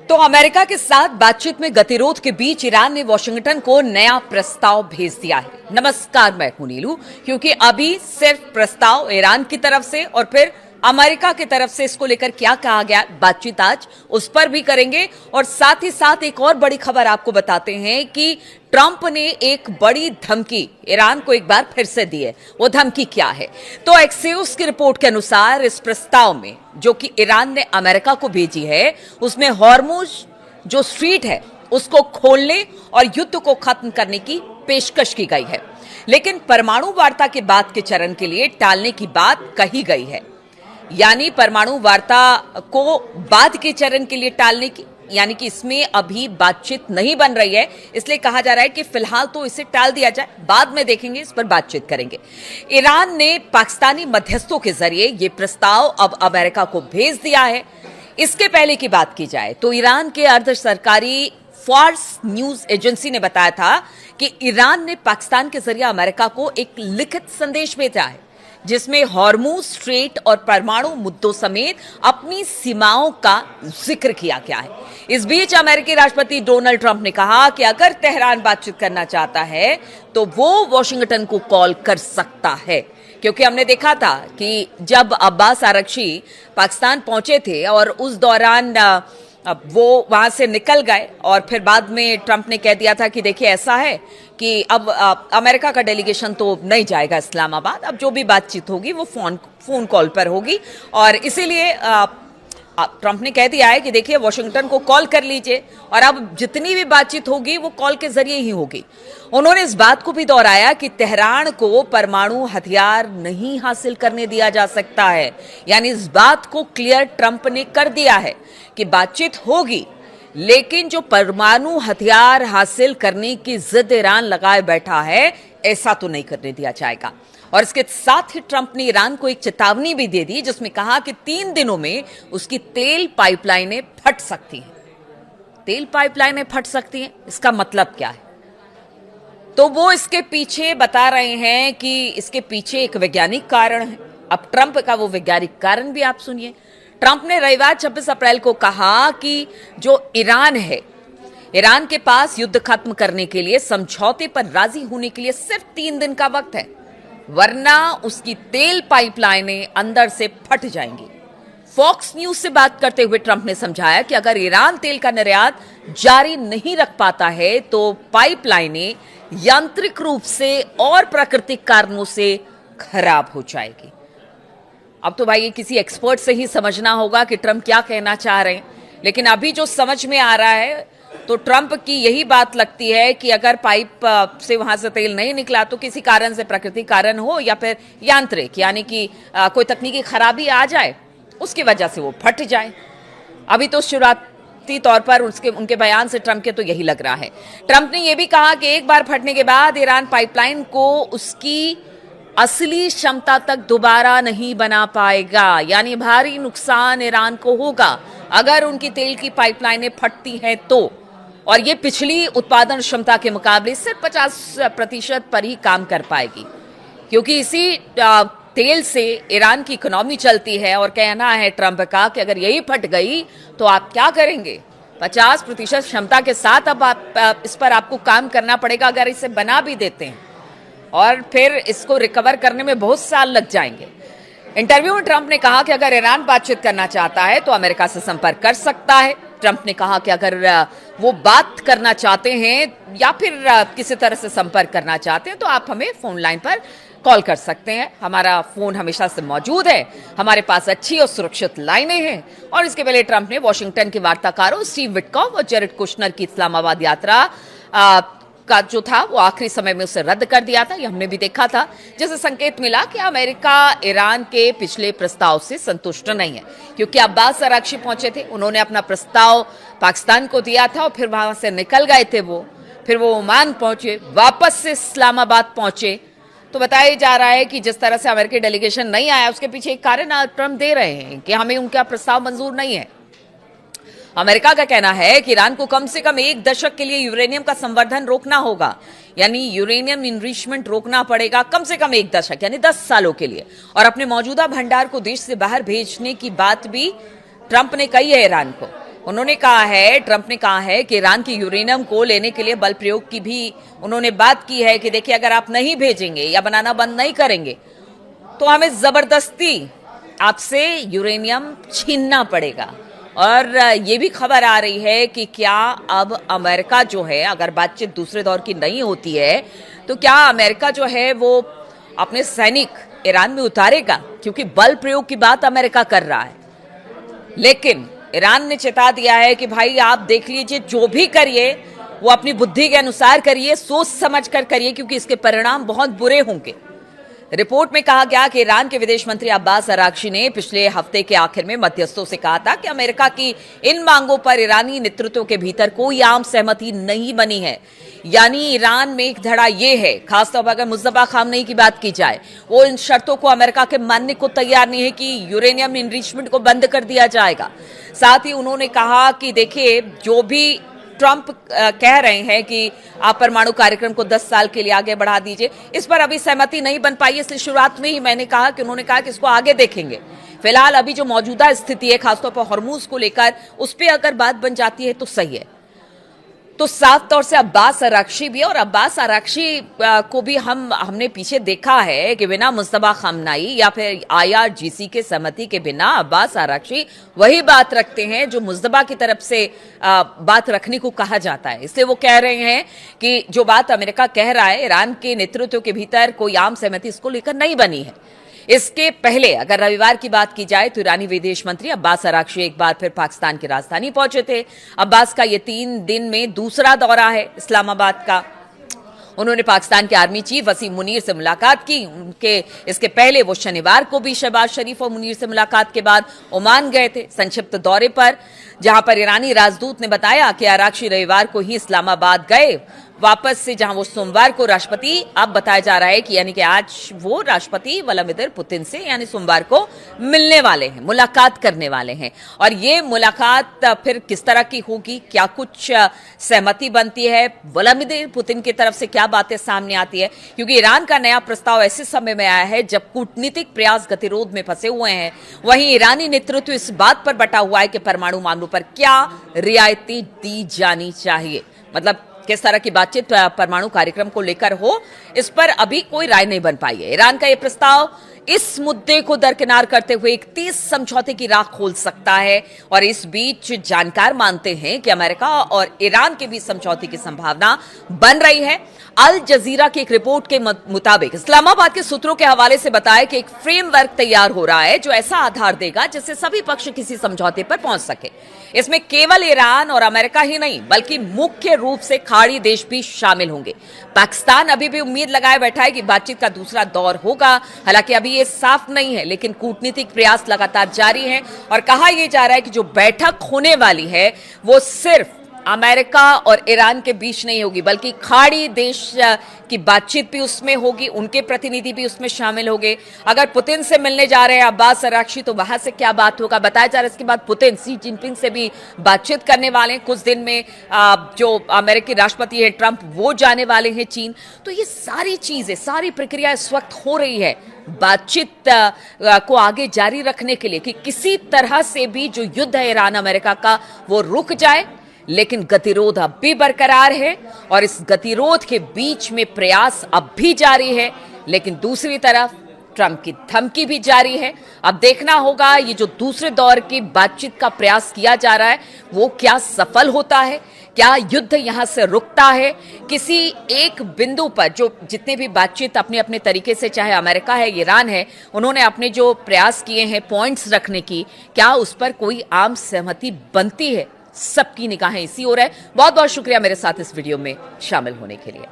तो अमेरिका के साथ बातचीत में गतिरोध के बीच ईरान ने वॉशिंगटन को नया प्रस्ताव भेज दिया है। नमस्कार, मैं हूं नीलू। क्योंकि अभी सिर्फ प्रस्ताव ईरान की तरफ से और फिर अमेरिका की तरफ से इसको लेकर क्या कहा गया, बातचीत आज उस पर भी करेंगे। और साथ ही साथ एक और बड़ी खबर आपको बताते हैं कि ट्रंप ने एक बड़ी धमकी ईरान को एक बार फिर से दी है। वो धमकी क्या है? तो एक्सियोस की रिपोर्ट के अनुसार इस प्रस्ताव में जो कि ईरान ने अमेरिका को भेजी है, उसमें हॉर्मुज जो स्ट्रीट है उसको खोलने और युद्ध को खत्म करने की पेशकश की गई है। लेकिन परमाणु वार्ता के बाद के चरण के लिए टालने की बात कही गई है। यानी परमाणु वार्ता को बाद के चरण के लिए टालने की, यानी कि इसमें अभी बातचीत नहीं बन रही है, इसलिए कहा जा रहा है कि फिलहाल तो इसे टाल दिया जाए, बाद में देखेंगे, इस पर बातचीत करेंगे। ईरान ने पाकिस्तानी मध्यस्थों के जरिए यह प्रस्ताव अब अमेरिका को भेज दिया है। इसके पहले की बात की जाए तो ईरान के अर्ध सरकारी फार्स न्यूज एजेंसी ने बताया था कि ईरान ने पाकिस्तान के जरिए अमेरिका को एक लिखित संदेश भेजा है जिसमें हॉर्मुज स्ट्रेट और परमाणु मुद्दों समेत अपनी सीमाओं का जिक्र किया गया है। इस बीच अमेरिकी राष्ट्रपति डोनाल्ड ट्रंप ने कहा कि अगर तेहरान बातचीत करना चाहता है तो वो वॉशिंगटन को कॉल कर सकता है। क्योंकि हमने देखा था कि जब अब्बास आरगची पाकिस्तान पहुंचे थे और उस दौरान वो वहां से निकल गए और फिर बाद में ट्रंप ने कह दिया था कि देखिए ऐसा है कि अब अमेरिका का डेलीगेशन तो नहीं जाएगा इस्लामाबाद, अब जो भी बातचीत होगी वो फोन कॉल पर होगी। और इसीलिए ट्रंप ने कह दिया है कि देखिए वॉशिंगटन को कॉल कर लीजिए और अब जितनी भी बातचीत होगी वो कॉल के जरिए ही होगी। उन्होंने इस बात को भी दोहराया कि तेहरान को परमाणु हथियार नहीं हासिल करने दिया जा सकता है। यानी इस बात को क्लियर ट्रंप ने कर दिया है कि बातचीत होगी, लेकिन जो परमाणु हथियार हासिल करने की जिद ईरान लगाए बैठा है, ऐसा तो नहीं करने दिया जाएगा। और इसके साथ ही ट्रंप ने ईरान को एक चेतावनी भी दे दी जिसमें कहा कि 3 दिनों में उसकी तेल पाइपलाइनें फट सकती हैं। तेल पाइपलाइनें फट सकती हैं, इसका मतलब क्या है? तो वो इसके पीछे बता रहे हैं कि इसके पीछे एक वैज्ञानिक कारण है। अब ट्रंप का वो वैज्ञानिक कारण भी आप सुनिए। ट्रंप ने रविवार 26 अप्रैल को कहा कि जो ईरान है, ईरान के पास युद्ध खत्म करने के लिए समझौते पर राजी होने के लिए सिर्फ 3 दिन का वक्त है, वरना उसकी तेल पाइपलाइनें अंदर से फट जाएंगी। फॉक्स न्यूज से बात करते हुए ट्रंप ने समझाया कि अगर ईरान तेल का निर्यात जारी नहीं रख पाता है तो पाइपलाइनें यांत्रिक रूप से और प्राकृतिक कारणों से खराब हो जाएगी। अब तो भाई ये किसी एक्सपर्ट से ही समझना होगा कि ट्रंप क्या कहना चाह रहे हैं, लेकिन अभी जो समझ में आ रहा है तो ट्रंप की यही बात लगती है कि अगर पाइप से वहां से तेल नहीं निकला तो किसी कारण से, प्राकृतिक कारण हो या फिर यांत्रिक, यानी कि कोई तकनीकी खराबी आ जाए, उसकी वजह से वो फट जाए। अभी तो शुरुआती तौर पर उनके बयान से ट्रंप के तो यही लग रहा है। ट्रंप ने यह भी कहा कि एक बार फटने के बाद ईरान पाइपलाइन को उसकी असली क्षमता तक दोबारा नहीं बना पाएगा। यानी भारी नुकसान ईरान को होगा अगर उनकी तेल की पाइपलाइनें फटती हैं तो। और ये पिछली उत्पादन क्षमता के मुकाबले सिर्फ 50% पर ही काम कर पाएगी, क्योंकि इसी तेल से ईरान की इकोनॉमी चलती है। और कहना है ट्रंप का कि अगर यही फट गई तो आप क्या करेंगे? 50% क्षमता के साथ अब इस पर आपको काम करना पड़ेगा अगर इसे बना भी देते हैं, और फिर इसको रिकवर करने में बहुत साल लग जाएंगे। इंटरव्यू में ट्रंप ने कहा कि अगर ईरान बातचीत करना चाहता है तो अमेरिका से संपर्क कर सकता है। ट्रंप ने कहा कि अगर वो बात करना चाहते हैं या फिर किसी तरह से संपर्क करना चाहते हैं तो आप हमें फोन लाइन पर कॉल कर सकते हैं। हमारा फोन हमेशा से मौजूद है, हमारे पास अच्छी और सुरक्षित लाइनें हैं। और इसके पहले ट्रंप ने वॉशिंगटन के वार्ताकारों स्टीव विटकॉफ और जेरेड कुशनर की इस्लामाबाद यात्रा का जो था वो आखिरी समय में उसे रद्द कर दिया था। ये हमने भी देखा था, जिससे संकेत मिला कि अमेरिका ईरान के पिछले प्रस्ताव से संतुष्ट नहीं है। क्योंकि अब्बास आरगची पहुंचे थे, उन्होंने अपना प्रस्ताव पाकिस्तान को दिया था और फिर वहां से निकल गए थे फिर वो ओमान पहुंचे, वापस से इस्लामाबाद पहुंचे। तो बताया जा रहा है कि जिस तरह से अमेरिकी डेलीगेशन नहीं आया उसके पीछे एक कारण ट्रंप दे रहे हैं कि हमें उनका प्रस्ताव मंजूर नहीं है। अमेरिका का कहना है कि ईरान को कम से कम 1 दशक के लिए यूरेनियम का संवर्धन रोकना होगा, यानी यूरेनियम इनरिचमेंट रोकना पड़ेगा कम से कम 1 दशक यानी 10 सालों के लिए। और अपने मौजूदा भंडार को देश से बाहर भेजने की बात भी ट्रंप ने कही है ईरान को। उन्होंने कहा है, ट्रंप ने कहा है कि ईरान की यूरेनियम को लेने के लिए बल प्रयोग की भी उन्होंने बात की है कि देखिए अगर आप नहीं भेजेंगे या बनाना बंद नहीं करेंगे तो हमें जबरदस्ती आपसे यूरेनियम छीनना पड़ेगा। और ये भी खबर आ रही है कि क्या अब अमेरिका जो है, अगर बातचीत दूसरे दौर की नहीं होती है तो क्या अमेरिका जो है वो अपने सैनिक ईरान में उतारेगा, क्योंकि बल प्रयोग की बात अमेरिका कर रहा है। लेकिन ईरान ने चेता दिया है कि भाई आप देख लीजिए, जो भी करिए वो अपनी बुद्धि के अनुसार करिए, सोच समझ कर करिए, क्योंकि इसके परिणाम बहुत बुरे होंगे। रिपोर्ट में कहा गया कि ईरान के विदेश मंत्री अब्बास अराक्ची ने पिछले हफ्ते के आखिर में मध्यस्थों से कहा था कि अमेरिका की इन मांगों पर ईरानी नेतृत्व के भीतर कोई आम सहमति नहीं बनी है। यानी ईरान में एक धड़ा ये है, खासतौर पर अगर मुस्तफा खामनेई की बात की जाए, वो इन शर्तों को अमेरिका के मानने को तैयार नहीं है कि यूरेनियम इनरिचमेंट को बंद कर दिया जाएगा। साथ ही उन्होंने कहा कि देखिए, जो भी ट्रंप कह रहे हैं कि आप परमाणु कार्यक्रम को 10 साल के लिए आगे बढ़ा दीजिए, इस पर अभी सहमति नहीं बन पाई। इसलिए शुरुआत में ही मैंने कहा कि उन्होंने कहा कि इसको आगे देखेंगे। फिलहाल अभी जो मौजूदा स्थिति है, खासतौर पर हॉर्मूज को लेकर, उस पर अगर बात बन जाती है तो सही है। तो साफ तौर से अब्बास अराक्ची भी, और अब्बास अराक्ची को भी हमने पीछे देखा है कि बिना मुस्तफा खामनेई या फिर IRGC के सहमति के बिना अब्बास अराक्ची वही बात रखते हैं जो मुस्तफा की तरफ से बात रखने को कहा जाता है। इसलिए वो कह रहे हैं कि जो बात अमेरिका कह रहा है, ईरान के नेतृत्व के भीतर कोई आम सहमति इसको लेकर नहीं बनी है। इसके पहले अगर रविवार की बात की जाए तो ईरानी विदेश मंत्री अब्बास अराक्ची एक बार फिर पाकिस्तान की राजधानी पहुंचे थे। अब्बास का ये 3 दिन में दूसरा दौरा है इस्लामाबाद का। उन्होंने पाकिस्तान के आर्मी चीफ वसीम मुनीर से मुलाकात की। इसके पहले वो शनिवार को भी शहबाज शरीफ और मुनीर से मुलाकात के बाद ओमान गए थे संक्षिप्त दौरे पर, जहां पर ईरानी राजदूत ने बताया कि अराक्ची रविवार को ही इस्लामाबाद गए वापस से, जहां वो सोमवार को राष्ट्रपति, अब बताया जा रहा है कि यानी कि आज वो राष्ट्रपति व्लादिमीर पुतिन से यानी सोमवार को मिलने वाले हैं, मुलाकात करने वाले हैं। और ये मुलाकात फिर किस तरह की होगी, क्या कुछ सहमति बनती है, व्लादिमीर पुतिन की तरफ से क्या बातें सामने आती है, क्योंकि ईरान का नया प्रस्ताव ऐसे समय में आया है जब कूटनीतिक प्रयास गतिरोध में फंसे हुए हैं। वहीं ईरानी नेतृत्व इस बात पर बटा हुआ है कि परमाणु मामलों पर क्या रियायतें दी जानी चाहिए, मतलब किस तरह की बातचीत परमाणु कार्यक्रम को लेकर हो, इस पर अभी कोई राय नहीं बन पाई है। ईरान का यह प्रस्ताव इस मुद्दे को दरकिनार करते हुए एक 30 समझौते की राह खोल सकता है। और इस बीच जानकार मानते हैं कि अमेरिका और ईरान के बीच समझौते की संभावना बन रही है। अल जजीरा की एक रिपोर्ट के मुताबिक इस्लामाबाद के सूत्रों के हवाले से बताया कि एक फ्रेमवर्क तैयार हो रहा है जो ऐसा आधार देगा जिससे सभी पक्ष किसी समझौते पर पहुंच सके। इसमें केवल ईरान और अमेरिका ही नहीं बल्कि मुख्य रूप से खाड़ी देश भी शामिल होंगे। पाकिस्तान अभी भी उम्मीद लगाए बैठा है कि बातचीत का दूसरा दौर होगा। हालांकि अभी ये साफ नहीं है, लेकिन कूटनीतिक प्रयास लगातार जारी हैं और कहा यह जा रहा है कि जो बैठक होने वाली है वो सिर्फ अमेरिका और ईरान के बीच नहीं होगी, बल्कि खाड़ी देश की बातचीत भी उसमें होगी, उनके प्रतिनिधि भी उसमें शामिल होंगे। अगर पुतिन से मिलने जा रहे हैं अब्बास अराक्ची तो वहां से क्या बात होगा, बताया जा रहा है इसके बाद पुतिन शी जिनपिंग से भी बातचीत करने वाले हैं। कुछ दिन में जो अमेरिकी राष्ट्रपति है ट्रंप, वो जाने वाले हैं चीन। तो ये सारी चीजें, सारी प्रक्रिया इस वक्त हो रही है बातचीत को आगे जारी रखने के लिए कि किसी तरह से भी जो युद्ध है ईरान अमेरिका का वो रुक जाए। लेकिन गतिरोध अब भी बरकरार है और इस गतिरोध के बीच में प्रयास अब भी जारी है, लेकिन दूसरी तरफ ट्रंप की धमकी भी जारी है। अब देखना होगा ये जो दूसरे दौर की बातचीत का प्रयास किया जा रहा है वो क्या सफल होता है, क्या युद्ध यहां से रुकता है किसी एक बिंदु पर। जो जितने भी बातचीत अपने अपने तरीके से, चाहे अमेरिका है, ईरान है, उन्होंने अपने जो प्रयास किए हैं पॉइंट्स रखने की, क्या उस पर कोई आम सहमति बनती है। सबकी निगाहें इसी ओर है। बहुत बहुत शुक्रिया मेरे साथ इस वीडियो में शामिल होने के लिए।